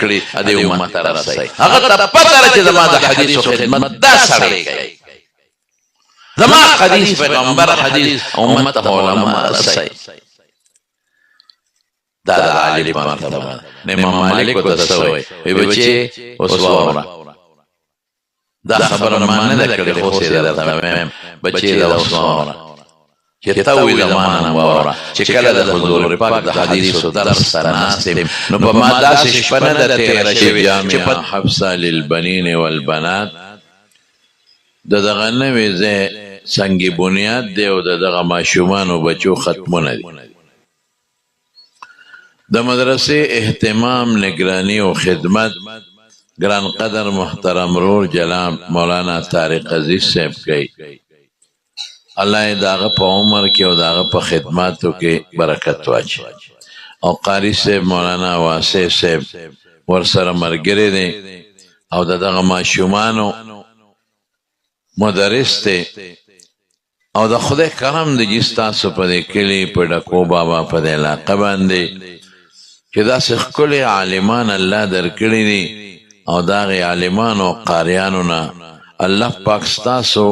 کړي ادي امت رسي هغه ته پته ده چې زما د حدیث خدمت دا سړی کوي زما حدیث پیغمبر حدیث امت علماء رسي دا د عالم مرتبه امام مالک ورته سوی وی بچي اوس واوره دا خبره ما نه ده کړې خو سیده درته بچي دا اوس واوره چې ته وی زمانه واوره چې کله د حضور پاک د حدیثو درس ته ناست یم نو په ما داسې شپه نه ده تېره شوې چې په حفصه للبنین والبنات د دغه نوې ځای سنگ بنیاد دی او د دغه ماشومانو بچو ختمونه دي د مدرسې اهتمام نگرانی او خدمت گران قدر محترم رور جناب مولانا طارق عزیز صاحب کوي الله داغه په عمر کې او داغه په خدماتو کې برکت واچي او قاری صاحب مولانا واسع صاحب ورسره مرګري دي او دغه ماشومانو مدرس ته او د خدای کرم د جستاسو په دې کلی په ډکو بابا په دې علاقه باندې چې داسې ښکلي عالمان الله درکړي دي او دغه عالمانو قاریانو نه الله پاک ستاسو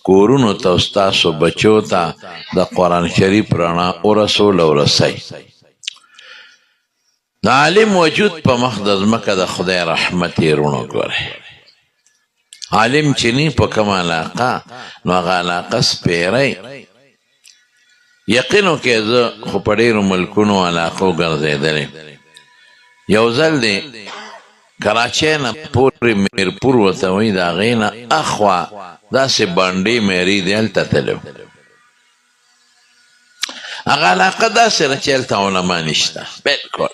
کورونو ته ستاسو بچو ته د قرآن شریف رڼا ورسول او رسي د عالم وجود په مخ د ځمکه د خدای رحمت یې رونو ګوري عالم چې نی په کومه علاقه نو هغه علاقه سپیری یقینو کې زه خو په ډېرو ملکونو علاقو ګرځېدلی یو ځل دی کراچۍ نه پورې میرپور ورته وایي د هغې نه اخوا داسې بانډې میري دی هلته تللی هغه علاقه داسې ده چې هلته علما نشته بلکل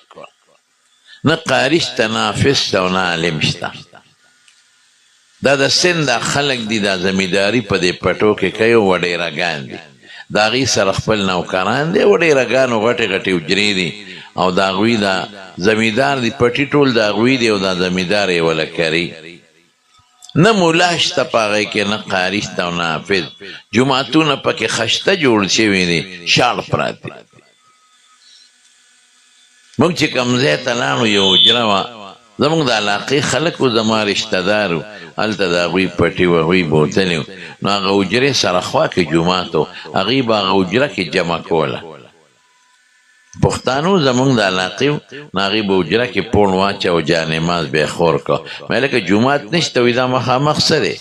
نه قاري شته نه حافظ شته او نه عالم شته دا د سند خلک دي دا زمینداري په دې پټو کې کوي او وډېرهګان دي د هغې سره خپل نوکران دي وډېرهګانو غټې غټې حجرې دي او د هغوی دا زمیندار دي پټي ټول د هغوی دي او دا زمیندار یې وله کري نه مولا شته په هغې کې نه قاري شته او نه حافظ جوماتونه پکې خشته جوړ شوي دي شاړ پراته دي موږ چې کوم ځای ته لاړو یو حجره وه زموږ د علاقې خلک و زما رشته دار و هلته د هغوی پټي و هغوی بوتلي و نو هغه حجرې سره خوا کې جومات و هغوی به هغه حجره کې جمع کوله پښتانو زموږ د علاقې و نو هغوی به حجره کې پوڼ واچوه جانماز به یې خور که مې لکه جومات نشته وایي دا مخامخ څه دی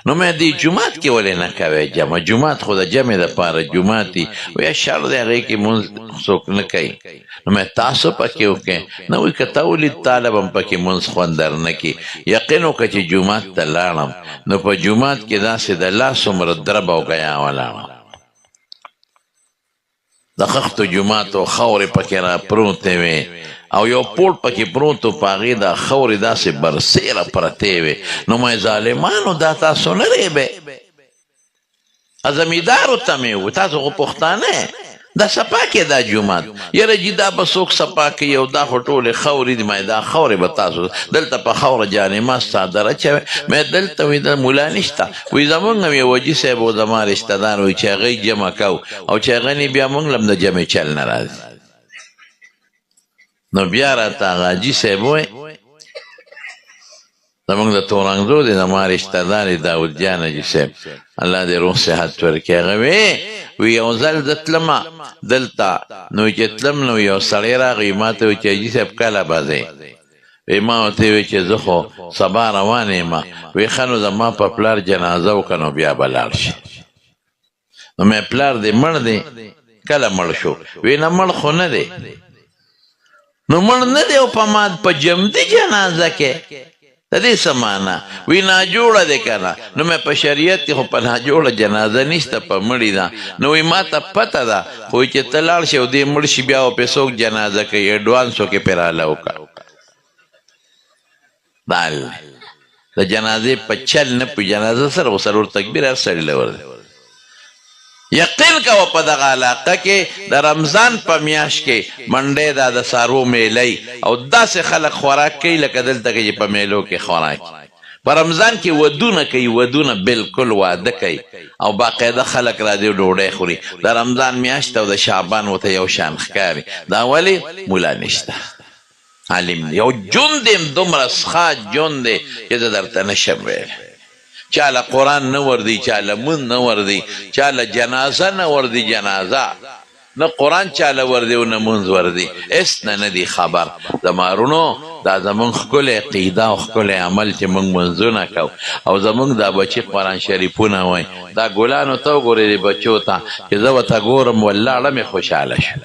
نو مې دې جومات کې ولې نه کوې جمع جومات خو د جمع دپاره جومات دي وایي شر دی هغې کې مونځ څوک نه کوي نو مې تاسو پکې وکړئ نه وایي که ته ولید طالب هم پکې مونځ خوند در نه کړي یقین وکړه چې جومات ته لاړم نو په جومات کې داسې د لاس عمره درب او ګیا ولاړم د خښتو جومات او خاورې پکې را پروتې وې او یو پوړ پکې پروت و په هغې د خاورې داسې برسېره پرتې وې نو مې ظالمانو دا تاسو نه ریبې زمیندارو ته مې و تاسو خو پښتانه دا صفا کې دا جومات یاره جي دا به څوک صفا کوي او دا خو ټولې خاورې دي مې دا خاورې به تاسو دلته په خاوره جانماز څادر اچوئ مې دلته وایي د مولا نشته وایي زمونږ هم یو وجي صاحب و زما رشته دار وایي چې هغه جمع کوو او چې هغه نه بیا مونږ هم د جمع چل نه راځي نو بیا راته هغه حاجي صاحب وایي زمونږ د تورنګزو دی زما رشته دار دی داود جان حاجي صاحب الله دې روح صحت ورکړي هغه وی یو ځل زه تلمه دلته نو چې تلم نو یو سړی راغی ما ته وایي چې حاجي صاحب کله به ځې وی ما ورته وایي چې زه خو سبا روان یم وی ښه نو زما په پلار جنازه وکړه نو بیا به لاړ شي نو مې پلار دې مړ دی کله مړ شو وی نه مړ خو نه دی نو مړ نه دی او په جمدي جنازه کې د دې څه معنا وی ناجوړه دی که نه نو مې په شریعت کې خو په ناجوړه جنازه نشته په مړي ده نو وی ما ته پته ده خو چې ته لاړ شي او دې مړ شي بیا و پې څوک جنازه کوي اډوانسو کې پرې راله وکړه د جنازې په چل نه په جنازه سره خو څلور تکبیر هر سړي له ور یقین کوه په دغه علاقه کې د رمضان په میاشت کې منډې دا د سارو میلی او داسې خلک خوراک کوي لکه دلته کې چې په میلو کې خوراک په رمضان کې ودونه کوي ودونه بالکل واده کوي او باقاعده خلک راځي ډوډۍ خوري د رمضان میاشت او د شعبان ورته یو شان ښکاري دا ولې مولا نشته عالم دی یو جون دیم دومره سخا جون دی چې زه درته نشم ویلی چاله قرآن نه وردی چاله مون نه وردی چاله جنازه نه وردی جنازه نه قرآن چاله وردی و نه مونز وردی اس نه ندی خبر زمارونو دا زمون ښکلی عقیده او ښکلی عمل چې موږ منځونه کو او زمونږ دا بچي قرآن شریفونه وایي دا ګلانو ته وګورئ د بچو ته چې زه ورته ګورم ولاړه مې خوشحاله شم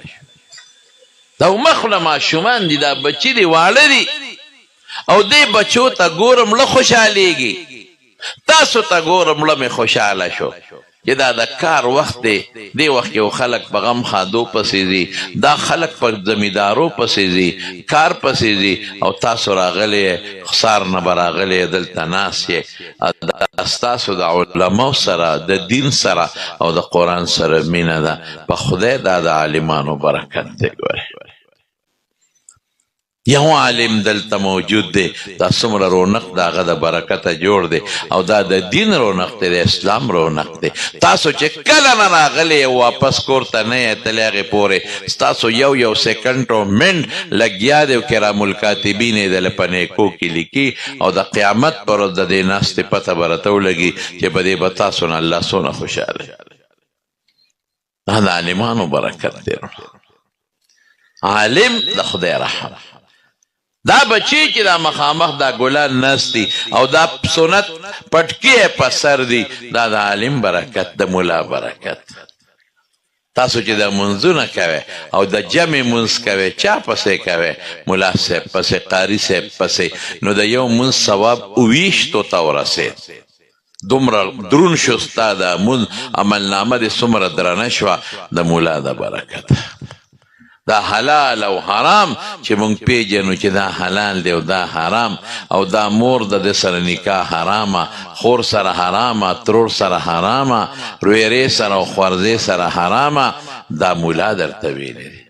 دا مخله ماشومان دي دا بچي دي واړه دي او دې بچو ته ګورم له خوشحالېږي تاسو ته ګورم له مې خوشحاله شو چې دا د کار وخت دی دې وخت کې خلک په غم خادو پسې ځي دا خلک په زمیندارو پسې ځي کار پسې ځي او تاسو راغلی خسار نه به راغلی دلته ناست یې ستاسو د علماو سره د دین سره او د قرآن سره مینه ده په خدای دا د عالمانو برکت دی ګورئ یو عالم دلته موجود دی دا څومره رونق د هغه د برکته جوړ دی او دا د دین رونق دی د اسلام رونق دی تاسو چې کله نه راغلی واپس کور ته نه یې تللی هغې پورې ستاسو یو سیکنډ او منټ لګیا دی او کرام الکاتبین یې دله په نیکو کې لیکي او د قیامت پر ورځ د دې ناستې پته به راته ولګي چې په دې به تاسو نه الله څونه خوشحاله دا د عالمانو برکت دی عالم د خدای رحم دا بچی چې دا مخامخ دا ګلان نستی او دا سنت پټکی په سر دی دا د عالم برکت د مولا برکت تاسو چې دا منځونه کوئ او د جمع منځ کوئ چا پسې کوئ ملا صاحب پسې قاري صاحب پسې نو د یو منځ ثواب 20 ته ورسېد دومره درون شو ستا د منځ عملنامه دې څومره درنه شوه د مولا د برکت دا حلال او حرام چې مونږ پیژنو چې دا حلال دی او دا حرام او دا مور د سره نکاح حرامه خور سره حرامه ترور سره حرامه رویرې سره او خوارزې سره حرامه دا مولا درته ویلی دی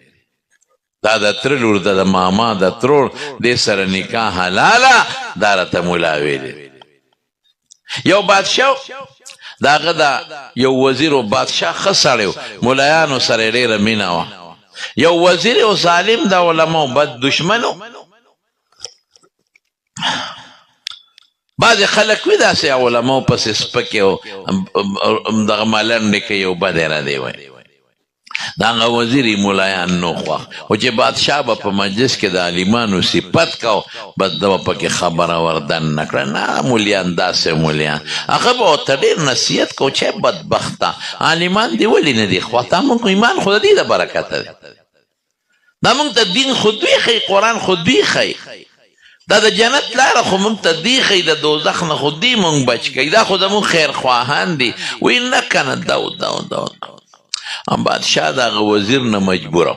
دا د تره لور د ماما د ترور دې سره نکاح حلاله دا راته مولا ویلی یو بادشاه د هغه د یو وزیر و بادشاه ښه سړی و ملایانو سره یې ډېره مینه وه یو وزیر او ظالم دا علماء بد دشمنو بعض خلک وی داسې علماء پسې سپکې او دغه مالنډې کوي او بد یې ردی وایي د هغه وزیر یې ملایان نه خوښ او چې بادشاه به په مجلس کې د عالمانو صفت کو بس ده به پکې خبره وردن نه کړه نه مولیان داسې مولیان هغه به ورته ډېر نصیحت کو چې بدبخته عالمان دې ولې نه دي خوښ تا مونږ ایمان خو د دې د برکته دی دا مونږ ته دین خو دوی ښیي قرآن خو دوی ښیي دا د جنت لاره خو مونږ ته دی ښیي د دوزخ نه خو دوی مونږ بچ کوي دا خو زمونږ خیرخواهان دي وایي نه که نه دو بادشاه د هغه وزیر نه مجبوره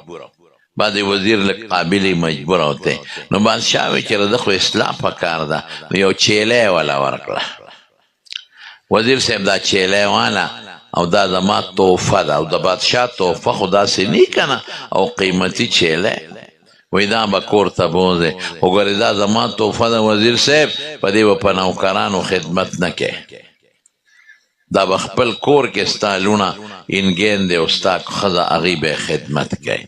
بعد وزیر لږ قابل مجبوره وتی نو بادشاه وی چې ده خو اصلاح پکار ده نو یو چیلی یې وله ورکړه وزیر صاحب دا چیلی واله او دا زما تحفه ده او د بادشاه تحفه خو داسې نه که نه او قیمتي چیلی وی دا به کور ته بوځې وګورې دا زما تحفه ده وزیر صاحب په دې به په نوکرانو خدمت نه کوې دا به خپل کور کې ستا لونه انګین دی او ستا ښځه هغې به خدمت کوي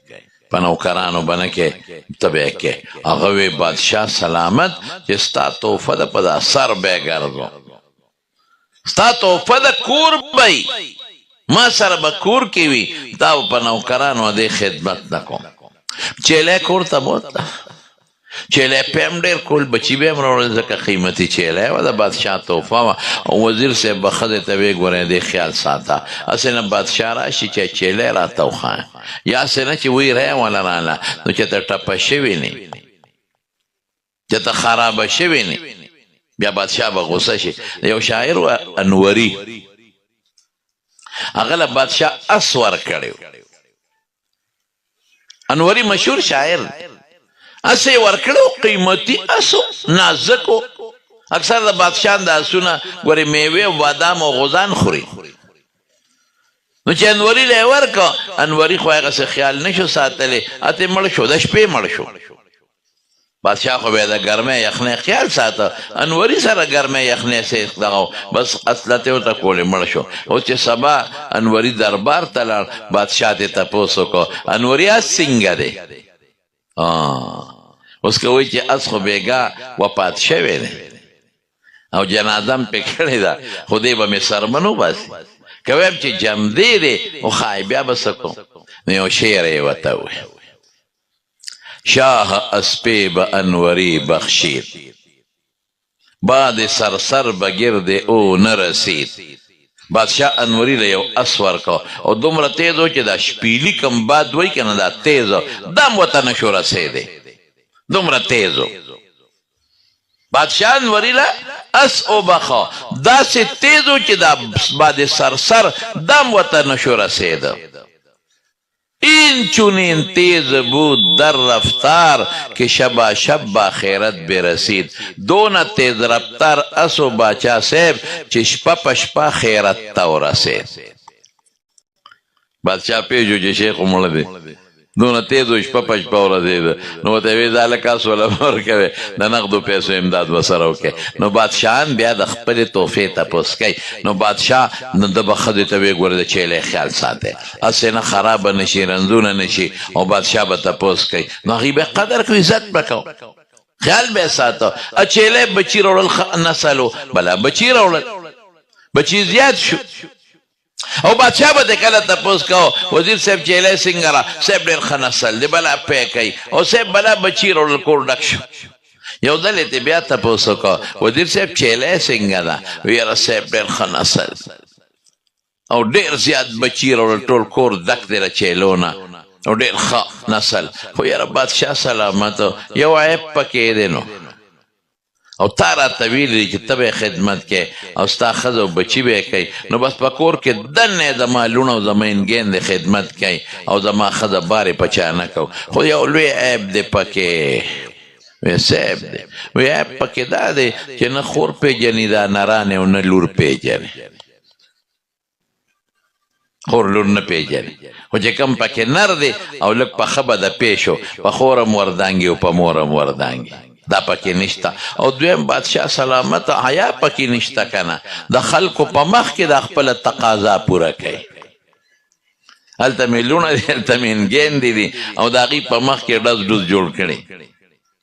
په نوکرانو به نه کوې ته به یې کوې هغه وی بادشاه سلامت چې ستا تحفه ده په دا سر به یې ګرځو ستا تحفه ده کور به ما سره به کور کې وي دا به په نوکرانو دې خدمت نه کوم چیلی کور ته بوتله چیلی پیم ډېر کول بچي به یې هم راوړل ځکه قیمتي چیلی وه د بادشاه تحفه وه او وزیر صاحب به ښځې ته ویې ګورئ دې خیال ساته هسې نه بادشاه راشي چې چیلی راته وښایه یا هسې نه چې وی ری وله راله نو چې ته ټپه شوې نه چې ته خرابه شوې نه بیا بادشاه به غصه شي یو شاعر و انوري هغه له بادشاه اس ورکړی انوري مشهور شاعر اسې ورکړو قیمتي اسو نازکو اکثر د بادشاه د اسونه ګورې میوې او بادام او غوزان خوري نو چې انوري له یې ورکړه انوري خو هغسې خیال نه شو ساتلی اتې مړ شو د شپې مړ شو بادشاه خو به د ګرمۍ یخنۍ خیال ساته انوري سره ګرمۍ یخنۍ سې دغه بس اصلت یې ورته کولې مړ شو اوس چې سبا انوري دربار ته لاړ بادشاه ته تپوس وکړو انوري څنګه دی اوس که وایي چې اس خو بېګا وفات شوی دی او جنازه م پې کړې ده خو دی به مې سرمن وباسي که ویم چې جمدې دی خو ښایي بیا به څه کوم نو یو شعر یې ورته ووایي شاه اسپی به انوری بخشید باد سرسر به گرد او نرسید بادشاه انوری له یو اس ورکو او دومره تیز و چې دا شپیلي کم باد وایي که نه دا تیز و دا هم ورته نشو رسېدی دومره تیز و بادشاه انوری له اس او بخوا داسې تیز و چې دا باد سرسر دا هم ورته نشو رسېده این چونین تیز بود در رفتار که شبا شب با خیرت برسید دون تیز رفتار اسو باچا صاحب چې شپه په شپه خیرت ته ورسید بادشاه پیژو چې شیخ مړه دی دونه تیز و شپه په شپه ورسېده نو ورته ویې دا هلکه اس وله ورکوې د نغدو پیسو امداد به سره وکړې نو بادشاهان بیا د خپلې تحفې تپوس کوي نو بادشاه نو ده به ښځې ته ویې ګوره د چیلې خیال ساتئ هسې نه خرابه نه شي رنځونه نه شي او بادشاه به تپوس کوي نو هغوی به قدر کوي عزت به کوو خیال به یې ساته چیلې بچي راوړل نسل و بله بچي راوړل بچي زیات شو او بادشاه به د کله تپوس کو وزیر صاحب چیلی څنګه را صاحب ډېر ښه نسل دی بلا پی کوي او صاحب بلا بچي راوړل کور ډک شو یو ځل یې بیا تپوس وکړه وزیر صاحب چیلی څنګه ده وی یاره صاحب ډېر ښه نسل او ډېر زیات بچي راوړل ټول کور ډک دی له چیلو نه او ډېر ښه نسل خو یاره بادشاه سلامت یو عیب پکې دی نو او تا راته ویلي چې ته به یې خدمت کوې او ستا ښځه او بچي به یې کوي نو بس په کور کې دنې زما لوڼ او زما انګین د خدمت کوي او زما ښځه بارې په چا نه کوو خو یو لوی عیب دی پکې وی صاحب دی وی عیب پکې دا دی چې نه خور پېژني دا نرانې او نه لور پېژني خور لور نه پېژني خو چې کوم پکې نر دی او لږ پخه به د پیشو په خور هم وردانګي او په مور هم وردانګي دا پکې نشته او دویم بادشاه سلامت حیا پکې نشته که نه د خلکو په مخ کې د خپله تقاضا پوره کوي هلته مې لوڼه دی هلته مې انګین دی او د هغوی په مخ کې ډز ډوز جوړ کړي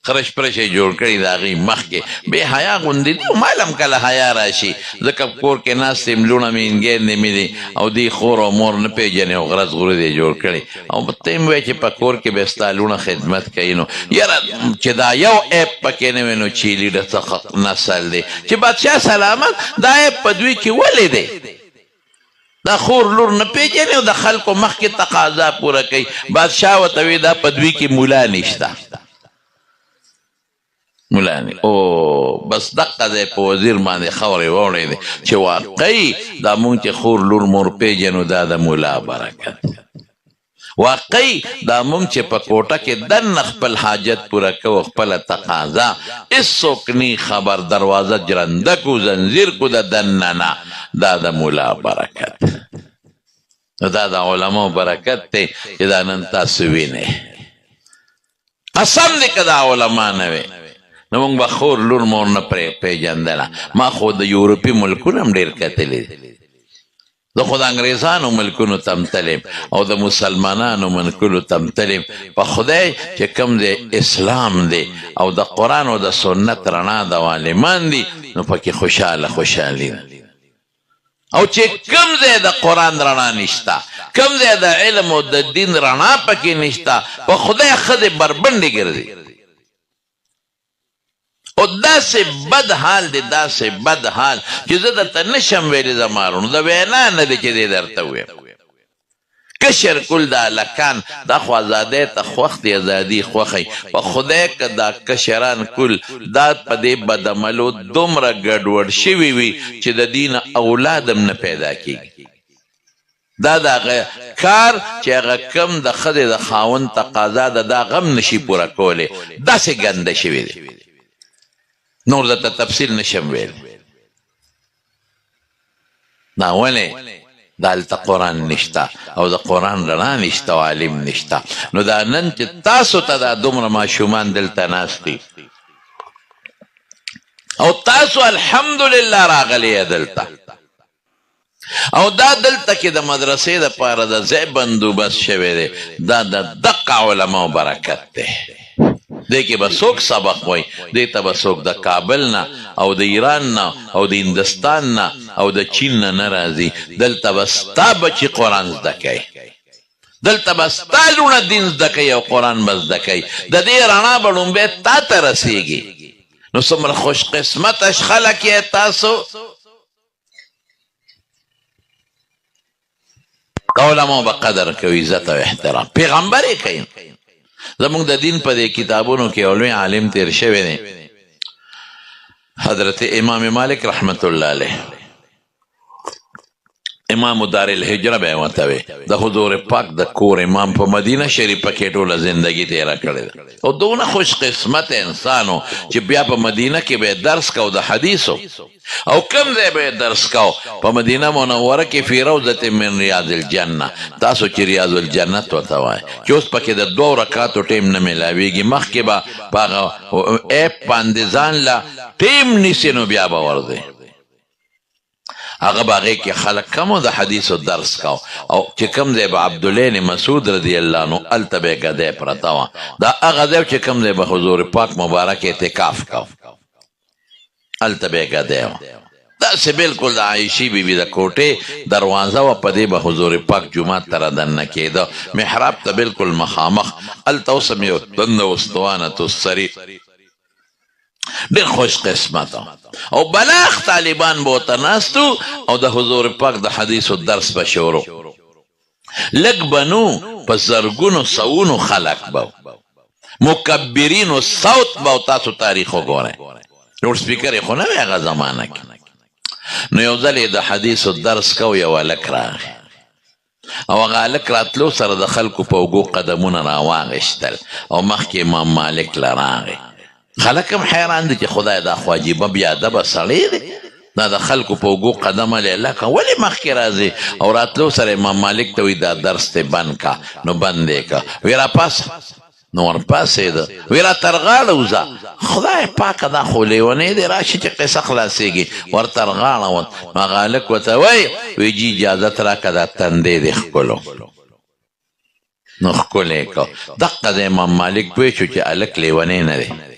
خرش پرش یې جوړ کړي د هغوی مخ کې بې حیا غوندې دي او مال هم کله حیا راشي ځکه کور کې ناست یم لوڼه مې انګین مې دی او دی خور او مور نه پېژنې او غرض غرض یې جوړ کړي او ته یې وایې چې په کور کې به ستا لوڼه خدمت کوي نو یاره چې دا یو عیب پکې نه وي نو چیلي ډېر څه نسل دی چې بادشاه سلامت دا عیب په دوی کې ولې دی دا خور لور نه پېژنې او د خلکو مخکې تقاضا پوره کوي بادشاه ورته وایي دا په دوی کې ملا نشته مولانی او بس دقه دی په وزیر باندې خورې واوړېدې چې واقعي دا مونږ چې خور لور مور پېژنو دا د ملا برکت واقعي دا مونږ چې په کوټه کې دننه خپل حاجت پوره کوو خپله تقاضا هېڅوک نی خبر دروازه جرنده کو زنځیر کو د دننه دا د ملا برکت دا د علماو برکت دی چې دا نن تاسو وینئ قسم دی که دا علما نه وی نو موږ به خور لور مور نه پېژندله ما خو د یورپي ملکونه هم ډېر کتلي دي زه خو د انګریزانو ملکونو ته هم تلیم او د مسلمانانو ملکونو ته هم تلیم په خدای چې کوم دی اسلام دی او د قرآن او د سنت رڼا د عالمان دي نو پکې خوشحالي ده او چې کوم ځای د قرآن رڼا نشته کوم ځای د علم او د دین رڼا پکې نشته په خدای ښځې بربنډې ګرځي او داسې بد حال دی داسې بد حال چې زه درته نشم ویلی زما وروڼو د وینا نه دی چې دی درته ویم کشر کل دا هلکان دا خو ازادۍ ته خوښ دی ازادي خوښی په خدای که دا کشران کل دا په دې بدعملو دومره ګډوډ شوي وي چې د دې نه اولاد هم نه پیدا کېږي دا د هغه کار چې هغه کم د ښځې د خاوند تقاضا ده دا غم نشي پوره کولی داسې ګنده شوي دی نور درته تفصیل نشم ویل دا ولې دا هلته قرآن نشته او د قرآن رڼا نشته او عالم نشته نو دا نن چې تاسو ته دا دومره ماشومان دلته ناست دي او تاسو الحمدلله راغلی دلته او دا دلته کې د مدرسې دپاره د ځای بندوبست شوی دی دا د دقه علماو برکت دی دې کې به څوک سبق وای دې ته به څوک د کابل نه او د ایران نه او د هندوستان نه او د چین نه نه راځي دلته به ستا بچي قرآن زده کوي دلته به ستا لوڼه دین زده کوي او قرآن به زده کوي د دې رڼا به لومبی تا ته رسېږي نو څومره خوش قسمته خلک یې تاسو علماء به قدر کوي عزت او احترام پیغمبر یې کوي زمونږ د دین په دې کتابونو کې لوی عالم تیر شوی دی حضرت امام مالک رحمت الله علیه امام دار الهجره به ورته وي د حضور پاک د کور امام په مدینه شریفه کې ټوله زندگی تیره کړې ده او دونه خوش قسمت انسان و چې بیا په مدینه کې به درس کو د حدیثو او کم ځای به درس کو په مدینه منوره کې فی روضة من ریاض الجنه تاسو چې ریاض الجنت ورته وایي چې اوس پکې د 2 رکعاتو ټیم نه میلاویږي مخکې به په هغه ایپ باندې ځان له ټیم نیسي نو بیا به ورځي هغه باغې کې خلک کمو د حدیثو درس کو او چې کم ځای به عبدالله بن مسعود رضی الله عنه هلته به یې ګدۍ پرته وه دا هغه ځای چې کم ځای به حضور پاک مبارک اعتکاف کو هلته به یې ګدۍ وه داسې بلکل د عایشې بیبي د کوټې دروازه وه په دې به حضور پاک جومات ته رادننه کېده محراب ته بلکل مخامخ هلته اوس هم یو دنده استوانة السري ډېر خوش قسمته او بلاغ طالبان به ورته ناستو او د حضور پاک د حدیثو درس به شروع لږ به نو په زرګونو سوونو خلک به مکبرینو صوت به تاسو تاریخ وګورئ لوډ سپیکر یې خو نه وی هغه زمانه کې نو یو ځل یې د حدیثو درس کو یو هلک راغی او هغه هلک راتلو سره د خلکو په اوږو قدمونه راواغېشتل او مخکې امام مالک له راغی خلک هم حیران دي چې خدای دا خو عجیبه بیادبه سړی دی دا د خلکو په اوږو قدمه لیلکه ولې مخکې راځي او راتلو سره امام مالک ته وایي دا درس دی بند که نو بند یې که وی راپاسه نو ورپاسېده وی را تر غاړه وځه خدای پاکه دا خو لیونی دی راشي چې قصه خلاصېږي ور تر غاړه وت نو هغه هلک ورته وایي وی جي اجازت راکړه دا تندی دی ښکلو نو ښکلی که دقه د امام مالک پوه شو چې هلک لیونی نه دی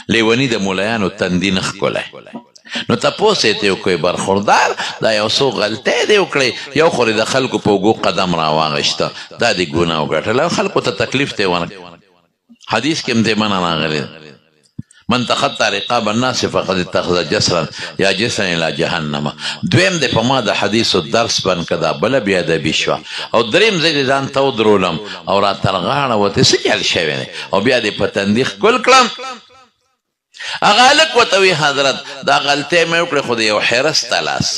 لیونی د مولایانو تندي نه ښکلی نو تپوس یې ته وکړئ برخوردار دا یو څو غلطۍ دې وکړئ یو خو د خلکو په اوږو قدم راواغېسته دا دې ګناه وګټله او خلکو ته تکلیف دی ورکړ حدیث کې هم دې منع راغلی من تخطى رقاب الناس فقد اتخذ جسرا یا جسرا الى جهنم دویم دې په ما د حدیثو درس بند که دا بله بېادبي شوه او دریم زه دې ځان ته ودرولم او را تر غاړه وتې څه چل شوی دی او بیا دې په تندي ښکل کړم هغه هلک ورته وی حضرت دا غلطۍ مې وکړې خو د یو حرس ته لاس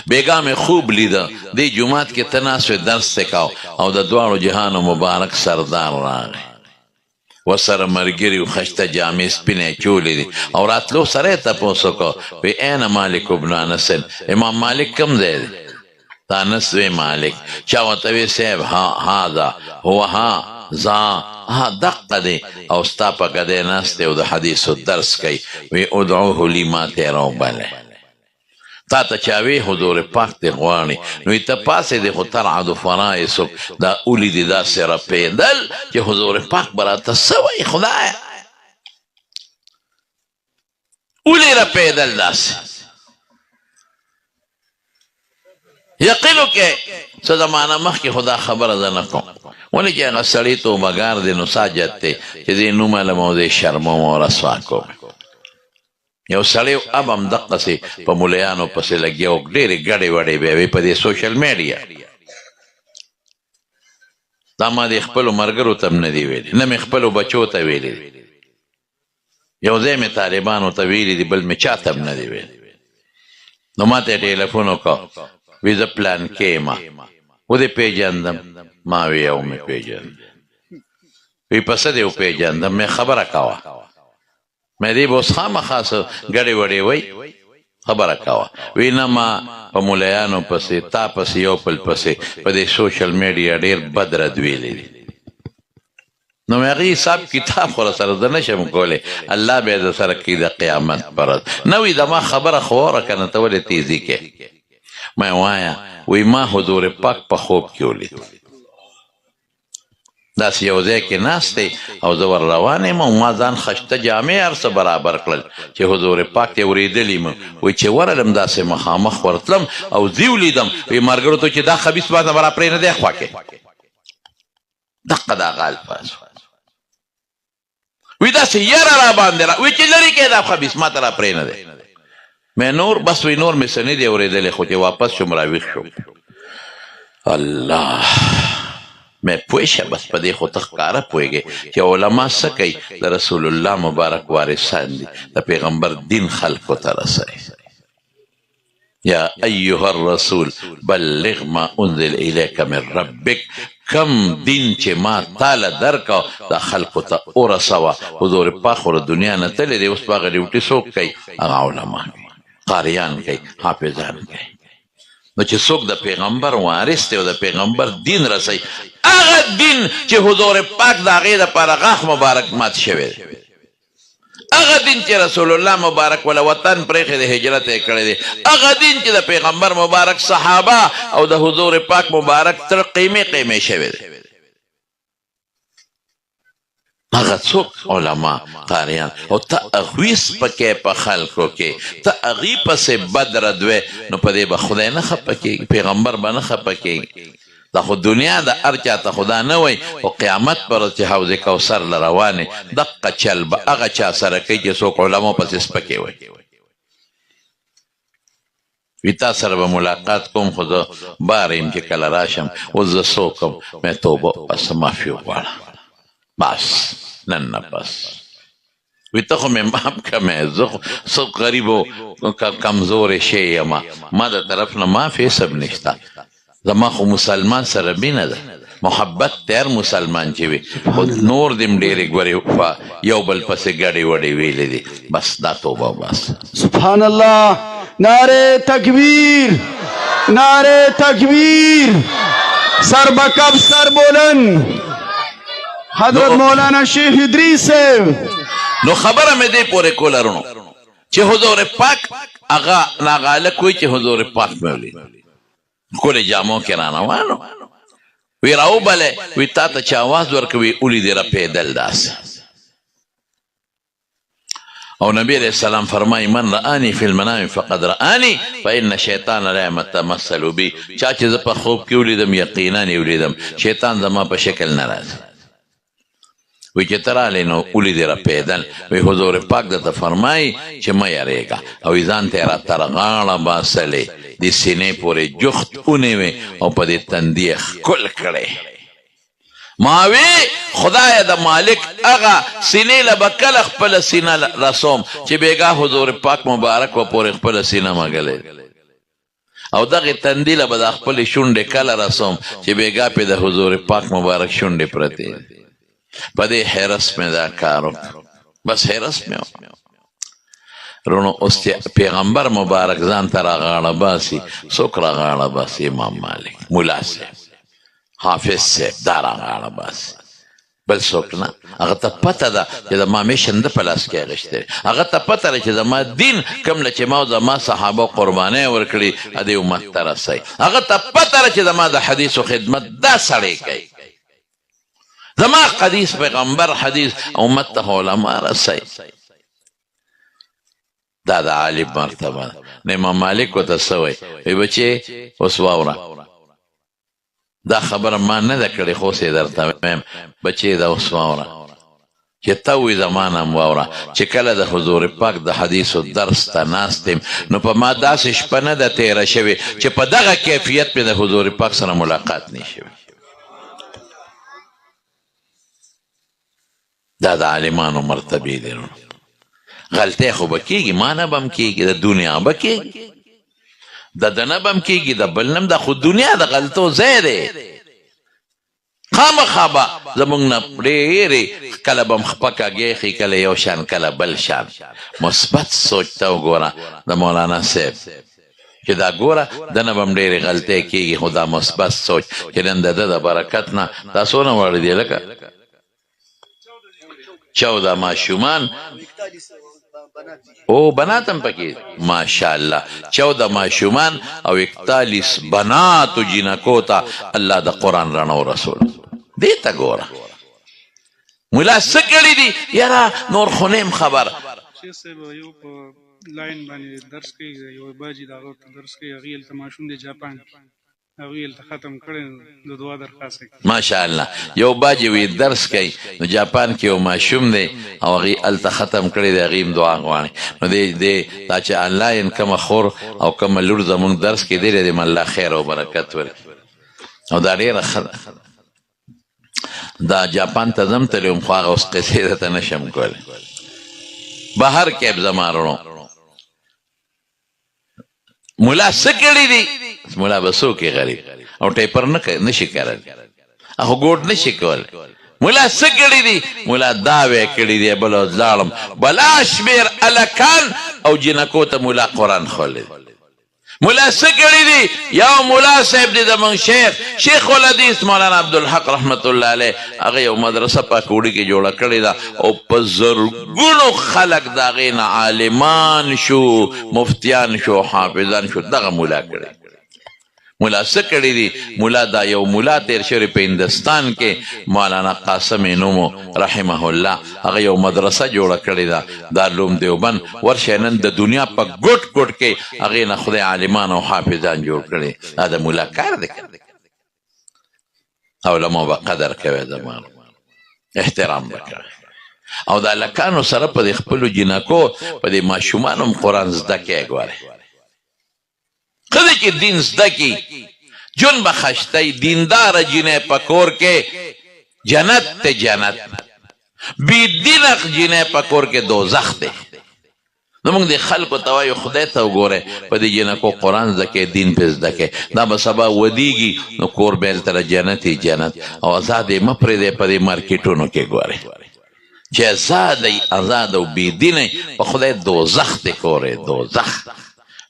بیګا مې خوب لیده دې جومات کې ته ناست درس ته کو او د دواړو جهانو مبارک سردار راغی ورسره ملګري خشته جامې سپینې چولې دي او راتلو سره یې تپوس وکړو وی این مالک ابن انس امام مالک کوم ځای دی د انس وی مالک چا ورته وی صاحب هذا هو ذا دقه دی او ستا په ګدۍ ناست دی او د حدیثو درس کوي وی ادعوه لی ما ته یې راوبلئ تا ته چا وی حضور پاک دی غواړي نو ته پاسې دی خو ترعد فرائصک دا اولی دی داسې رپېدل چې حضور پاک به راته څه وایي خدایه اولی رپېدل داسې یقین وکړئ څه زمانه مخکې خو دا خبره زه نه کوم ولې چې هغه سړي توبهګار دی نو ساجد دی چې دې نوم علم او دې شرموم او رسوا کوم یو سړی اب هم دقسې په ملیانو پسې لګیا او ډېرې ګډې وډې بیا وي په دې سوشل میډیا دا ما دې خپلو ملګرو ته هم نه دي ویلي نه مې خپلو بچو ته ویلي دي یو ځای مې طالبانو ته ویلي دي بل مې چا ته هم نه دي ویلي نو ما ته یې ټیلیفون وکړ وی زه پلان کې یم ودې پیژندم ما وی یو مې پیژندم وی په څه دې وپېژندم مې خبره کوه مې دې به اوس خامخا څه ګډې وډې وی خبره کوه وی نه ما په ملیانو پسې تا پسې یو بل پسې په دې سوشل میډیا ډېر بد رد ویلی دي نو مې هغې حساب کتاب خو سره زه نه شم کولی الله به یې د سره کړي د قیامت پر ورځ نه وي زما خبره خو واوره که نه ته ولې تیزي کې ما وایه وی ما حضور پاک په خوب کې ولید داسې یو ځای کې ناست دی او زه ور روان یم او ما ځان خشته جامې هر څه برابر کړل چې حضور پاک ته اورېدلي م وایي چې ورغلم داسې مخامخ ورتلم او زی ولیدم وایي ملګرو ته چې دا خبیث ما ته به راپرې نه دی خوا کې دقه د هغه الفاظ وایي داسې یره را باندې را وایي چې لرې کې دا خبیث ما ته راپرې نه دی مې نور بس وایي نور مې څه نه دی اورېدلی خو چې واپس شوم راویښ شوم الله میں پویشه بس په دې خو ته ښکاره پوهېږې چې علما څه کوي د رسول الله مبارک وارثان دي د پیغمبر دین خلکو ته رسوي یا ایها الرسول بلغ ما انزل الیک من ربک کم دین چې ما تاله درکو دا خلکو ته ورسوه حضور پاک خو د دنیا نه تللی دی اوس په هغه ډیوټي څوک کوي هغه علما قاریان کوي حافظان کوي نو چې څوک د پیغمبر وارث دی او د پیغمبر دین رسوي هغه دین چې حضور پاک د هغې دپاره غاښ مبارک مات شوی دی هغه دین چې رسول الله مبارک وله وطن پرېښی د هجرت یې کړی دی هغه دین چې د پیغمبر مبارک صحابه او د حضور پاک مبارک تر قیمې قیمې شوی دی هغه څوک علما قاریان او ته هغوی سپکې په خلکو کې ته هغوی پسې بد ردوې نو په دې به خدای نه خفه کېږي پیغمبر به نه خفه کېږي دا خو دنیا د هر چا ته خدا نه وایي او قیامت پر ورځ چې حوض کوثر له روانې دقه چل به هغه چا سره کوي چې څوک علماو پسې سپکې وایي وي تا سره به ملاقات کوم خو زه بار یم چې کله راشم اوس زه څوک یم مې توبه بس معافي وغواړه بس نن نه بس وی ته خو مې معاف کړمې زه خو څه غریب او کمزوری شی یم ما د طرف نه معاف حساب نشته زما خو مسلمان سره مینه ده محبت دی هر مسلمان چې وي خو نور دې م ډېرې ګورې یو بل پسې ګډې وډې ویلې دي بس دا توبه بس سبحان الله نعره تکبیر نعره تکبیر سر بکب سر بولن حضرت مولانا شیخ ادریس نو خبره مې دې پورې کوله رونو چې حضور پاک هغه ناغالک وایي چې حضور پاک مې ولید ښکلې جامو کې رانوانو وی راوبله وی تا ته چې اواز ورکوي ولیدې رپېدل داسې او نبی علیہ السلام فرمایي من رآني فی المنام فقد رآني فإن شیطان لا يتمثل بي چا چې زه په خوب کې ولیدم یقینا یې ولیدم شیطان زما په شکل نه راځي وی چې ته راغلې نو ولیدې رپېدل وی حضور پاک درته فرمایي چې مه یارېږه او ځان ته یې راته غاړه باسلې د سینې پورې جخت ونیوې او په دې تندي یې ښکل کړې ما وی خدای د مالک هغه سینې له به کله خپله سینه رسوم چې بېګا حضور پاک مبارک به پورې خپله سینه مږلې او دغې تندي له به د خپلې شونډې کله رسوم چې بېګا پې د حضور پاک مبارک شونډې پرتې په دې حرس مې دا کار وکړ بس حرس مې وکړ رونو اوس چې پیغمبر مبارک ځان ته راغاړه باسي څوک راغاړه باسي امام مالک ملا صاحب حافظ صاحب دا راغاړه باسي بل څوک نه هغه ته پته ده چې زما میشن ده په لاس کې اخیستی هغه ته پته ده چې زما دین کوم نه چې ما او زما صحابه قربانۍ ورکړي دې امت ته رسوي هغه ته پته ده چې زما د حدیثو خدمت دا سړی کوي زما حدیث پیغمبر حدیث امت ته علما رسوي دا د عالم مرتبه ده نو امام مالک ورته څه وایي وایي بچې اوس واوره دا خبره ما نه ده کړې خو اوس یې درته وایم بچې دا اوس واوره چې ته وایي زما نه هم واوره چې کله د حضور پاک د حدیثو درس ته ناست یم نو په ما داسې شپه نه ده تېره شوې چې په دغه کیفیت مې د حضور پاک سره ملاقات نه شوي دا د عالمانو مرتبې دي غلطی خو به کېږي ما نه به هم کېږي د دنیا به کېږي د ده نه به هم کېږي د بل نه هم دا خو دنیا د غلطو ځای دی خامخا به زموږ نه ډېرې کله به هم خپه کږې کله یو شان کله بل شان مثبت سوچ ته وګوره د مولانا صاحب چې دا ګوره ده نه به هم ډېرې غلطۍ کېږي خو دا مثبت سوچ چې نن د ده د برکت نه دا څونه وړ دی لکه 14 ماشومان او بنات هم پکې ماشاءالله 14 ماشومان او 41 بنات جنکو ته الله د قرآن رڼا رسول دې ته ګوره ملا څه کړي دي یاره نور خو نه یم خبر شیخ صاحب یو په لاین باندې درس کوي یو باجي د هغه درس کوي هغې هلته ماشوم دی جاپان هغوی هلته ختم کړی د دعا درخواست کوي ماشاءالله یو باجي وی درس کوي نو جاپان کې یو ماشوم دی او هغې هلته ختم کړی دی هغې هم دعا غواړي نو دی دا چې آنلاین کومه خور او کومه لور زموږ درس کې دی دی الله خیر او برکت ورکړي او دا ډېره ښه ده دا جاپان ته ځم تللی وم خو هغه اوس قصې درته نشم کولی بهر کې به زما وروڼو ملا څه کړي دي ملا به څوک غریب او ټیپر نه شي کولی هغه ګوډ نه شي کولی ملا څه کړي دي ملا دعوې کړي دي بله لاړم بلا شمېر الکان او جنکو ته ملا قرآن خولی دی ملا څه کړي دي یو ملا صاحب دی زموږ شیخ الحدیث مولانا عبدالحق رحمت الله علیه هغه یو مدرسه پاکوړي کې جوړه کړې ده او په زرګونو خلک د هغې نه عالمان شو مفتیان شو حافظان شو دغه ملا کړی ملا څه کړي دي ملا دا یو ملا تیر شوی په هندستان کې مولانا قاسم نومو رحمه الله هغه یو مدرسه جوړه کړې ده دارالعلوم دیوبند ورشه نن د دنیا په ګوټ ګوټ کې هغې نه خدای عالمان او حافظان جوړ کړي دا د ملا کار دی علماء به قدر کوي زما احترام به کوي او د هلکانو سره په د خپلو جنکو په د ماشومانو هم قرآن زده کوي ګورئ خدای چې دین زده کی جون بخشتی دیندار جنه پکور کې جنت ته جنت بی دینق جنه پکور کې دوزخ ته زمونږ د خلکو ته وایو خدای ته وګوره په دې جنکو قرآن زده کې دین پې زده کې دا به سبا ودیږي نو کور به هلته جنت جنت او ازاد یې مه پرېږدی په دې مارکیټونو کې ګورئ چې ازاد او بی دینه په خدای دوزخ ته کورې دوزخ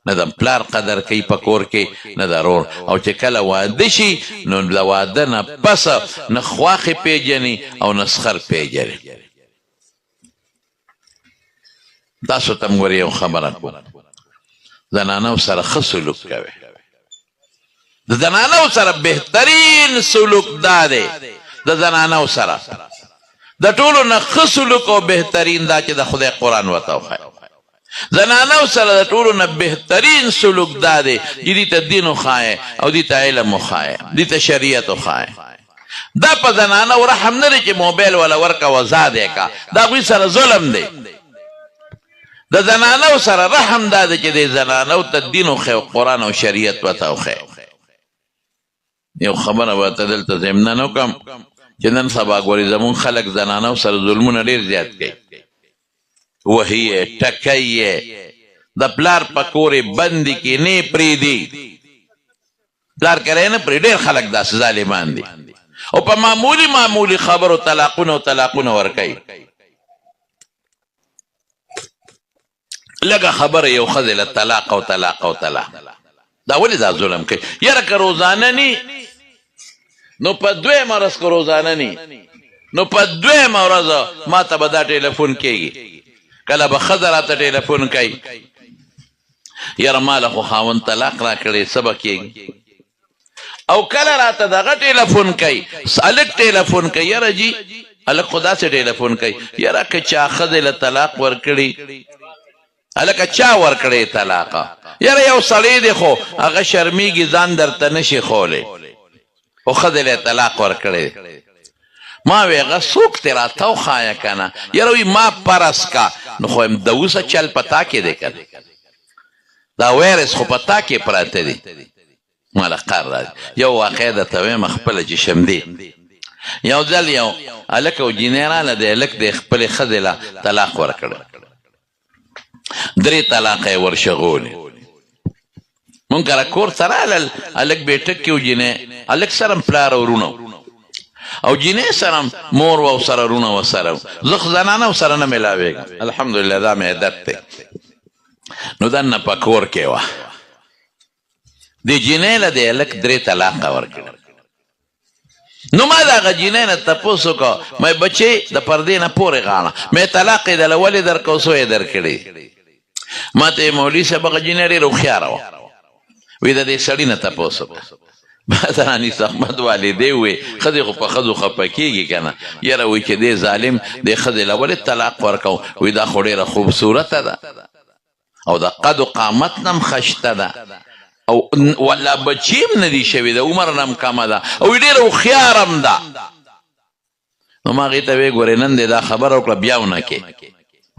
نه د پلار قدر کوي په کور کې نه د رور او چې کله واده شي نو د واده نه پسه نه خواښې پیژني او نه سخر پیژني تاسو ته م ګورې یو خبره کوم زنانو سره ښه سلوک کوي د زنانو سره بهترین سلوک دا دی د زنانو سره د ټولو نه ښه سلوک او بهترین دا چې د خدای قرآن ورته وښایي زنانو سره د ټولو نه بهترین سلوک دا دی چې دې ته دین وښایې او دې ته علم وښایې دې ته شریعت وښایې دا په زنانو رحم نه دی چې موبایل ولا ورکه وزاد یې کا دا هغوی سره ظلم دی د زنانو سره رحم دا دی چې د زنانو ته دین وښایې قرآن او شریعت ورته وښایې یو خبره به ته دلته ضمنا نه وکړم چې نن سبا ګورې زمونږ خلک زنانو سره ظلمونه ډېر زیات کوي وهي ټکی د پلار په کورې بندي کې نه پرېږدي پلار کرے نه پرې ډېر خلک داسې ظالمان دي او په معمولي خبرو طلاقونه ورکوي لږه خبره یو ښځې له طلاق او دا ولې دا ظلم کوي یاره که روزانه نی نو په دویمه ورځ که روزانه نی نو په دویمه ورځ ما ته به دا ټلیفون کېږي کله به ښځه راته ټلیفون کوي یاره ما له خو خاوند طلاق را کړی څه به کېږي او کله راته دغه ټلیفون کوي هلک ټلیفون کوي یاره جي هلک خو داسې ټلیفون کوي یاره که چا ښځې له طلاق ورکړي هلکه چا ورکړی طلاقه یاره یو سړی دی خو هغه شرمیږي ځان درته نشي خولی خو ښځې له طلاق ورکړی ما وی هغه څوک ترې راته وښایه که نه یاره وی ما پرس کا نو خو یم د اوسه چل په تا کې دی که دا ویرس خو په تا کې پراته دي ماله قر راځي یو واقع درته وایم خپله چې شمدې یو ځل یو هلک او جینۍ راله د هلک د خپلې ښځې له طلاق ورکړی 3 طلاقه یې ورشغولې مونږ کره کور ته رالل هلک بیټک کې و جینۍ هلک سره م پلار او رونه او جینۍ سره م مور و سره رونه و سره زه خو زنانه سره نه میلاوېږم الحمدلله دا مې عادت دی نو دننه په کور کې وه د جینۍ له د هلک 3 طلاقه ورکړل نو ما د هغه جینۍ نه تپوس وکړه مې بچې د پردې نه پورې غاړه مې طلاق یې دله ولې درکړو څو یې درکړې ما ته مولوي صاحب هغه جینۍ ډېره هوښیاره وه وی د دې سړي نه تپوس وکړه مثلا انیس احمد والدې وې ښځې خو په ښځو خفه کېږي که نه یاره وایي چې دې ظالم دې ښځې له ولې طلاق ورکو وایي دا خو ډېره خوبصورته ده او د قد و قامت نه هم ښشته ده او والله بچي هم نه دي شوي د عمر نه هم کمه ده او ډېره هوښیاره هم ده نو ما هغې ته ویې ګورې نن دې دا خبره وکړه بیا ونه کې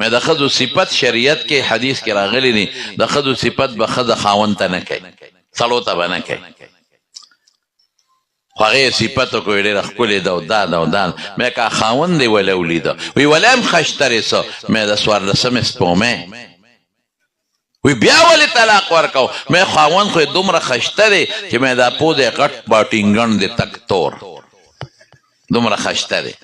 مې د ښځو صفت شریعت کې حدیث کې راغلی دي د ښځو صفت به ښځه خاوند ته نه کوي سړو ته به نه کوي خو هغې صفت وکړو ډېره ښکلې ده او دا ده او دا مې که خاوند دې ولې ولیده وی ولې هم ښشترې څه مې د 14مې سپومې وی بیا ولې طلاق ورکو مې خاوند خو یې دومره ښشته دی چې مې دا پو دی غټ باټینګن دی تک تور دومره ښشته دی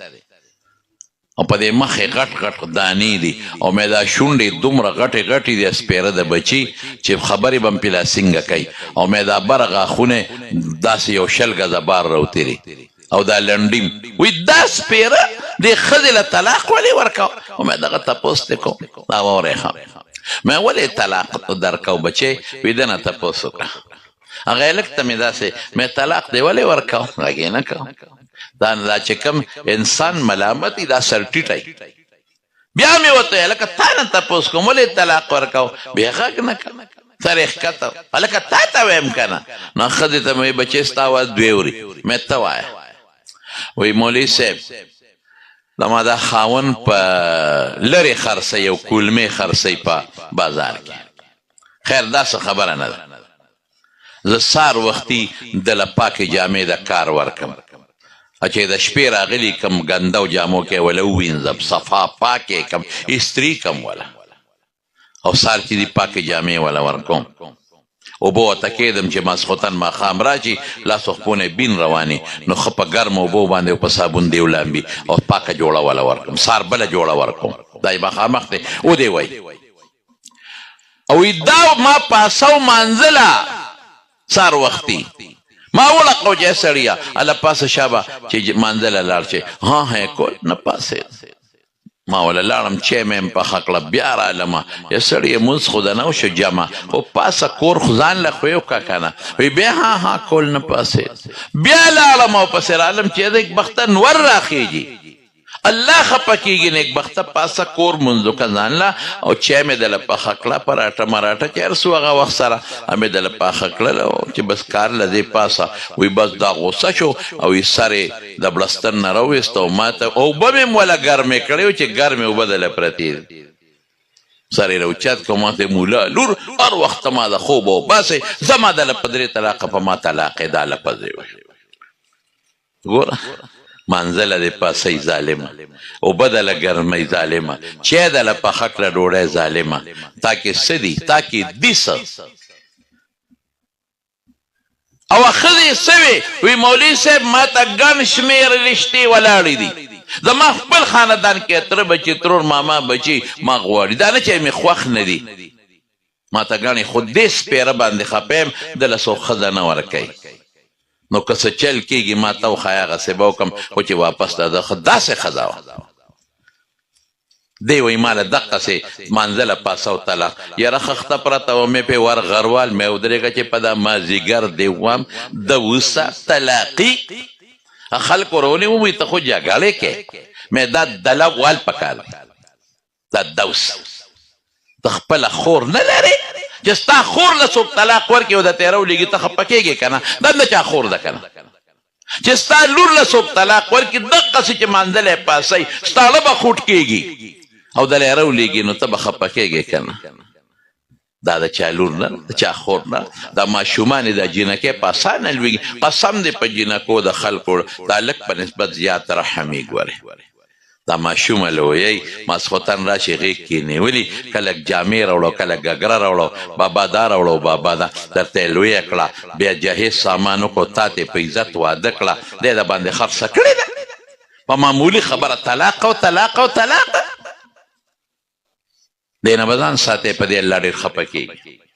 او په دې مخ یې غټ غټ دانې دي او مې دا شونډې دومره غټې غټې دي سپېره د بچي چې خبرې به م پې لا څنګه کوي او مې دا بره غاښونه داسې یو 20 ګزه بار راوتېري او دا لنډیم وی دا سپېره دې ښځې له طلاق ولې ورکو او مې دغه تپوس دې کوم دا واورئ ښه مې ولې طلاق درکو بچی وی ده نه تپوس وکړه هغه هلک ته مې داسې مې طلاق دې ولې ورکو هغې نه کوم دا چې کوم انسان ملامت دی دا سر ټیټی بیا مې ورته هلکه تا نه تپوس کوم ولې طلاق ورکو بیا غږ نه کوم سر یې ښکته هلکه تا ته ویم که نه نو ښځې ته مې بچی ستا اواز دوی اوري مې ته وایه وی مولوي صاحب زما دا خاون په لرې خرڅوي او کولمې خرڅوي په بازار کې خیر دا څه خبره نه ده زه سهار وختي دله پاکې جامې د کار ورکم چې د شپې راغلي کم ګنده جامو کې وله ووینځم صفا پاکې کم استري کم وله او سهار چې دي پاکې جامې وله ورکوم اوبه ورته کېدم چې ماسخوتن ماښام راشي لاسو خپونه بین رواني نو ښه په ګرمو اوبو باندې او په صابون دې ولامبي او پاکه جوړه وله ورکوم سهار بله جوړه ورکوم دا یې مخامخ دی او دې وایي او دا ما پاسو مانځله سهار وختي ما ولقو چې سړیه هله پاسه شابه چې مانځله لاړ شي ها کول نه پاسېد ما ولا لاړم چې مې هم پخه کړه بیا رالمه یا سړی مونځ خو د نه وشو جمع خو پاسه کور خو ځان له خو یې وکړه که نه وی بیا ها کول نه پاسېد بیا لاړم او پسې رالم چې د بخته نور راخېږي الله خفه کېږي نیکبخته پاسه کور مونځ وکړه ځان له او چې مې دله پخه کړه پراټه مراټه چې هر څه هغه وخت سره مې دله پاخه کړله چې بس کار له دې پاسه وی بس دا غوسه شو او یې سر یې د بړستن نه راویست او ما ته اوبه مې م وله ګرمې کړې وې چې ګرمې اوبه دله پرتې دي سر یې راوچت کړه ما ته مولا لور هر وخت ما د خوب وباسئ زما دله په 3 طلاقه په ما طلاقې دا لفظ یې وایي ګوره منزله دې پاسئ ظالمه اوبه دله ګرمئ ظالمه چای دله پخه کړه ډوډۍ ظالمه تا کې څه دي تا کې دي څه او ښځې څه وې وی مولوي صاحب ما ته ګڼ شمېر رشتې ولاړې دي زما خپل خاندان کې تره بچي ترور ماما بچي ما غواړي دا نه چې مې خوښ نه دي ما ته ګڼې خو دې سپېره باندې خفه یم دله څوک ښځه نه ورکوي نو که څه چل کېږي ما ته وښایه هغسې به وکړم خو چې واپس د داسې ښځه وه دی وایي ما له دقسې مانځله پاسه و طلاق یاره خښته پرته وه مې پې ور غروال مې ودرېږه چې په دا مازدیګر دې وم د وسه طلاقي خلکو رونیوم وایي ته خو جګړې کې مې دا دله وال پکار دی دا دوس ته خپله خور نه لرې چې ستا خور له څوک طلاق ورکړي او د تېره ولېږي ته خفه کېږې که نه دا د چا خور ده که نه چې ستا لور له څوک طلاق ورکړي دقسې چې مانځلی پاسئ ستاړه به خوټ کېږي او د لیره ولېږي نو ته به خفه کېږې که نه دا د چا لور نه د چا خور نه دا ماشومان دا جینکې په اسانه لویږي قسم دی په جینکو د خلکو دا لږ په نسبت زیات رحمي ګورې دا ماشومه لویی ماسخوتن راشي غېږ کې نیولي کله جامې راوړو کله ګګره راوړو بابا دا راوړو بابا دا درته یې لویه کړه بیا جهیز سامان وکړو تا ته په عزت واده کړه دی د باندې خرڅه کړې ده په معمولي خبره طلاق او طلاق او طلاق دی نه به ځان ساتئ په دې الله ډېر خفه کېږي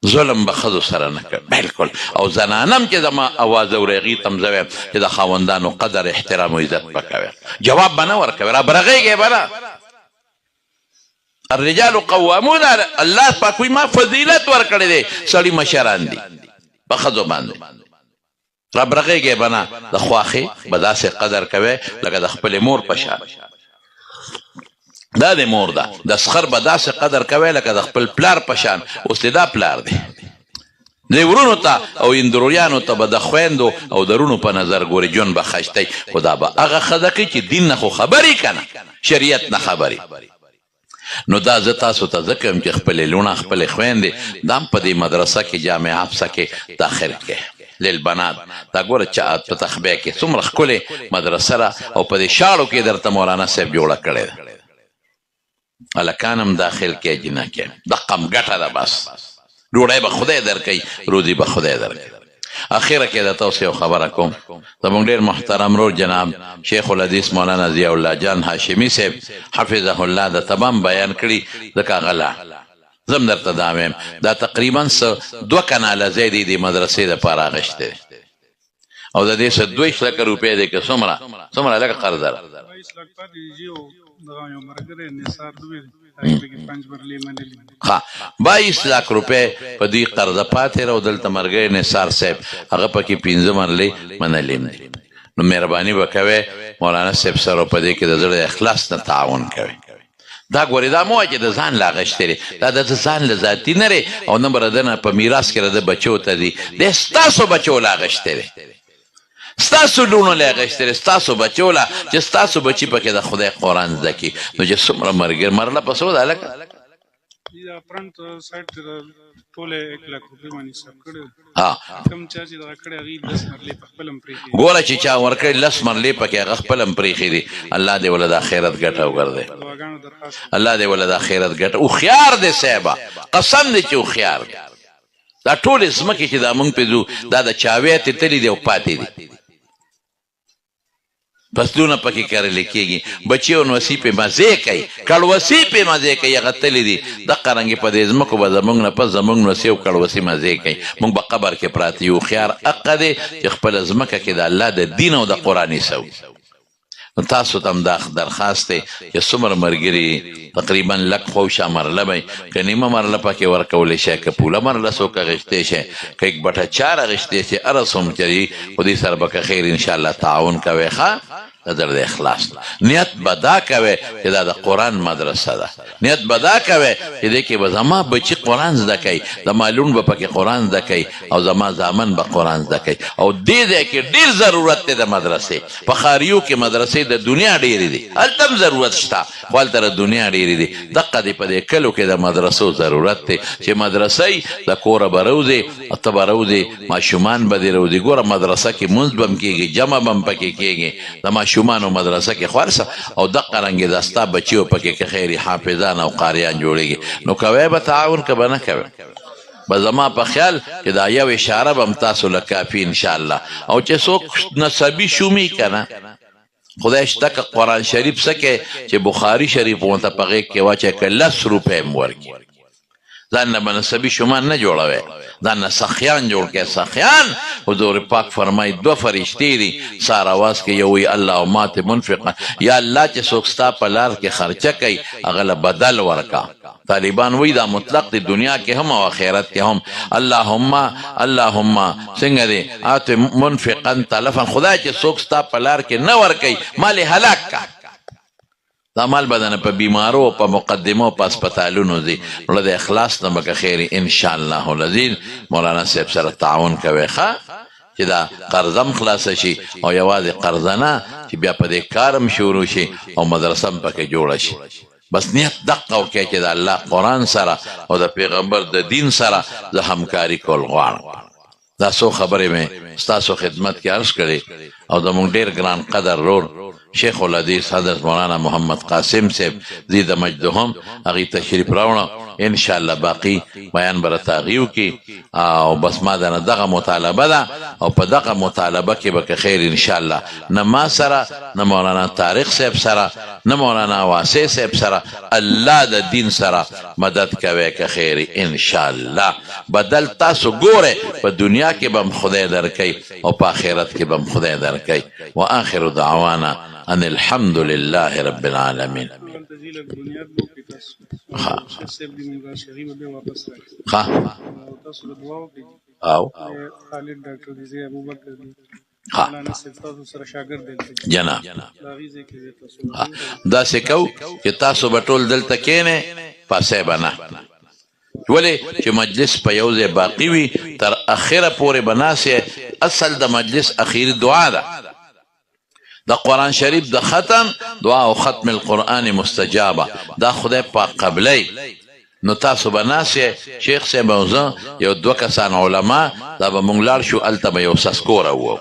ظلم به ښځو سره نه کوي بلکل او زنانم چې زما اواز اوري هغې ته م زه وایم چې د خاوندانو قدر احترام او عزت به کوي جواب به نه ورکوي را برغېږې به نه الرجال قوامون الله پاک وایي ما فضیلت ورکړی دی سړي مشران دي په ښځو باندې رابرغېږئ به نه د خواښې به داسې قدر کوئ لکه د خپلې مور په شان دا د مور ده د سخر به داسې قدر کوئ لکه د خپل پلار په شان اوس دې دا پلار دی د ورونو ته او اندروریانو ته به د خویندو او درونو په نظر ګوري ژوند به ښایسته خو دا به هغه ښځه کوي چې دین نه خو خبرې که نه شریعت نه خبرې نو دا زه تاسو ته ځکه یم چې خپلې لوڼه خپلې خویندې دا هم په دې مدرسه کې جامعه حفصه کې داخل کړئ للبنات دا ګوره چې په تخبیه کې څومره ښکلې مدرسه ده او په دې شاړو کې درته مولانا صاحب جوړه کړې ده هلکان هم داخل کې جنکې دقه هم ګټه ده بس ډوډۍ به خدای درکوي روزي به خدای درکوي اخیره کې د تاسو یو خبره کوم زموږ ډېر محترم رور جناب شیخ الحدیث مولانا ضیاء الله جان هاشمي صاحب حفظه الله د تمام بیان کړي ځکه غلا زم درته دا وایم دا تقریبا 2 کناله ځای دی د مدرسې دپاره اخیستی او د دې 22 لکه روپۍ دی که څومره لکه قرض ده 22 لک پاتې دي او دغه یو ملګری نثار دوی دی 22 लाख रुपए په دې قرضه پاتې راو دلته مرګی نثار صاحب هغه پکې 15 مرلې منلیم دي نو مهرباني وکوي مولانا صاحب سره په دې کې د زړه اخلاص نه تعاون کوي دا ګورې دا مو چې د ځان لا غشتري دا د ځان له ذاتي نه او نه بردنه په میراث کې د بچو ته دي د ستاسو بچو لا غشتري ستاسو لونو لا غشتري ستاسو بچو لا چې ستاسو بچي پکې د خدای قرآن زده کي نو چې څومره مرله په څو ده هلکه دا فرنټ سایډ ټوله 1 लाख روپۍ باندې حساب کړی کوم چا چې دغه کړی هغې 10 مرلې په خپل هم پرېښي ګوره چې چا ورکړي 10 مرلې پکې هغه خپل هم پرېښي دي الله دې ولې د آخرت ګټه وګرځي الله دې ولې د آخرت ګټه هوښیار دی صاحبه قسم دی چې هوښیار دی دا ټولې ځمکې چې دا موږ پې ځو دا د چاوې تللي دي او پاتې دي فصلونه پکې کرلی کېږي بچي او نوسي پې مزې کوي کړوسي پې مزې کوي هغه تللي دي دقه رنګې په دې ځمکو به زموږ نه پس زموږ نوسي او کړوسي مزې کوي موږ به قبر کې پراته یو خیار حقه دی چې خپله ځمکه کې د الله د دین او د قرآن ایسو نو تاسو ته هم دا درخواست دی چې څومره ملګري تقریبا لک خوشه مرله به که نیمه مرله پکې ورکولی شي که پوله مرله څوک اخیستی شي که یک بټه چار اخیستی شي هره څوم چې دي خو دې سره به که خیر انشاءالله تعاون کوئ ښه نظر د اخلاص نیت به دا کوئ چې دا د قرآن مدرسه ده نیت به دا کوئ چې دې کې به زما بچي قرآن زده کوي زما لون به پکې قرآن زده کوي او زما زامن به قرآن زده کوي او دې ځای کې ډېر ضرورت دی د مدرسې په ښاریو کې مدرسې د دنیا ډېرې دي هلته هم ضرورت شته خو هلته د دنیا ډېرې دي دقه دې په دې کلو کې د مدرسو ضرورت دی چې مدرسې د کوره به روځې ته به روځې ماشومان به دې روځي ګوره مدرسه کې مونځ به هم کېږي جمع به هم پکې کېږي د ماشومانو مدرسه کې خورسه او دقه رنګې دا ستا بچیو پکې که خیري حافظان او قاریان جوړېږي نو کوی به تعاون که به نه کوئ به زما په خیال چې دا یو اشاره به هم تاسو له کافي انشاءالله او چې څوک نسبي شومي که نه خدای شته که قرآن شریف څه کې چې بخاري شریف ورته په غېږ کې واچوي که 10 روپۍ هم ورکړي ځان نه به نسبي شومان نه جوړوئ ځان نه سخیان جوړ کړئ سخیان حضور پاک فرمایي 2 فرشتې دي سار اواز کې یو وي الله مات منفقا یا الله چې څوک ستا په لار کې خرچه کوي هغه له بدل ورکا طالبان وی دا مطلق دی دنیا کې هم او آخرت کې هم اللهم څنګه دی آت منفقا تلفا خدای چې څوک ستا په لار کې نه ورکوي مال هلاک کا دا مال بدنه په بیمارو او په مقدمو په اسپتالونو دي نو د اخلاص نه به که خیر انشاءالله العزیز مولانا صاحب سره تعاون کوئ ښه چې دا قرضم خلاصه شي او یوازې قرضه نه چې بیا په دې کارم شروع شي او مدرسه هم پکې جوړه شي بس نیت دقه وکړئ چې د الله قرآن سره او د پیغمبر د دین سره زه همکاري کول غواړم دا څو خبرې مې ستاسو خدمت کې عرض کړې او زموږ ډېر ګران قدر رور شیخ الحدیث حضرت مولانا محمد قاسم صاحب زید مجدهم هغې تشریف راوړه انشاءالله باقی بیان به راته هغې وکړي او بس ما دنه دغه مطالبه ده او په دغه مطالبه کې به که خیر انشاءالله نه ما سره نه مولانا طارق صاحب سره نه مولانا واسع صاحب سره الله د دین سره مدد کوي که خیر انشاءالله بدل تاسو ګوره په دنیا کې به هم خدای درکوي او په آخرت کې به هم خدای درکوي وآخر دعوانا ان الحمد لله رب العالمين او خالد ډاکټر دیزی ابوبکر دی ها مولانا صاحب تاسو سره شاګرد دی جناب دا غیزه کې زه تاسو ها. داسې کو چې تاسو به ټول دلته کینې پاسې به نه ولې چې مجلس په یو ځای باقي وي تر اخره پورې به ناسې اصل د مجلس اخیری دعا ده د قرآن شریف د ختم دعا او ختم القرآن مستجابه دا خدای پاک قبلی نو تاسو به ناسې شیخ صاحب او زه یو دوه کسان علما دا به مونږ لاړ شو هلته به یو سسکوره وو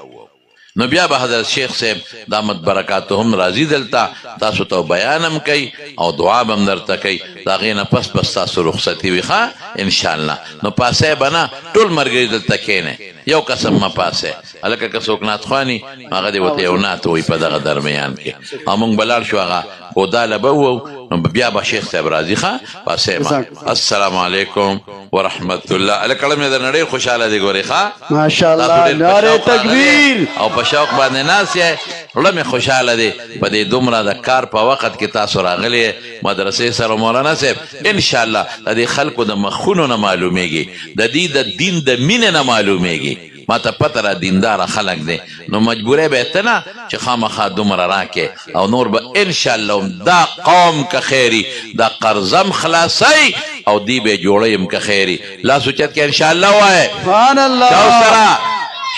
نو بیا به حضرت شیخ صاحب دامت برکاتهم راځي دلته تاسو ته بیان هم کوي او دعا به هم درته کوي د هغې نه پس بس تاسو رخصتي وي ښه انشاءالله نو پاسې به نه ټول ملګري دلته کښېنئ یو قسم مه پاسئ هلکه که څوک نعت خواني هغه دې ورته یو نعت وایي په دغه درمیان کې او مونږ به لاړ شو هغه کوداله به ووو نو بیا به شیخ صاحب راځي ښه پاسې ما السلام علیکم ورحمت الله هلکه ړم یې درنه ډېر خوشحاله دی ګورې ښه ماشاءالله نعره تکبیر او په شوق باندې ناست یې زړه مې خوشحاله دی په دې دومره د کار په وخت کې تاسو راغلي مدرسې سره مولانا صاحب انشاءالله د دې خلکو د مخونو نه معلومیږي د دې د دین د مینې نه معلومیږي ما ته پته را دینداره خلک دی نو مجبوری به ته نه چې خامخا دومره راکې او نور به انشاءالله دا قوم که خیري دا قرضم خلاصی او دی به جوړیم که خیري لاس اوچت کې انشاءالله وایه سبحان الله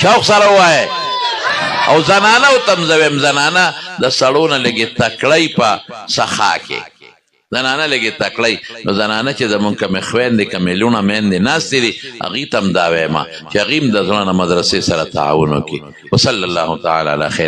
شوق سره وایه او زنانه او تمزویم زنانه د سړو نه لږې تکړی په سخا کې زنانه لږې تکړی نو زنانه چې زمونږ کمې خویندې کمې لوڼه میندې ناستې دي هغې ته هم دا وایم چې هغې هم د زړه نه مدرسې سره تعاون وکړي وصلی الله تعالی علی خیر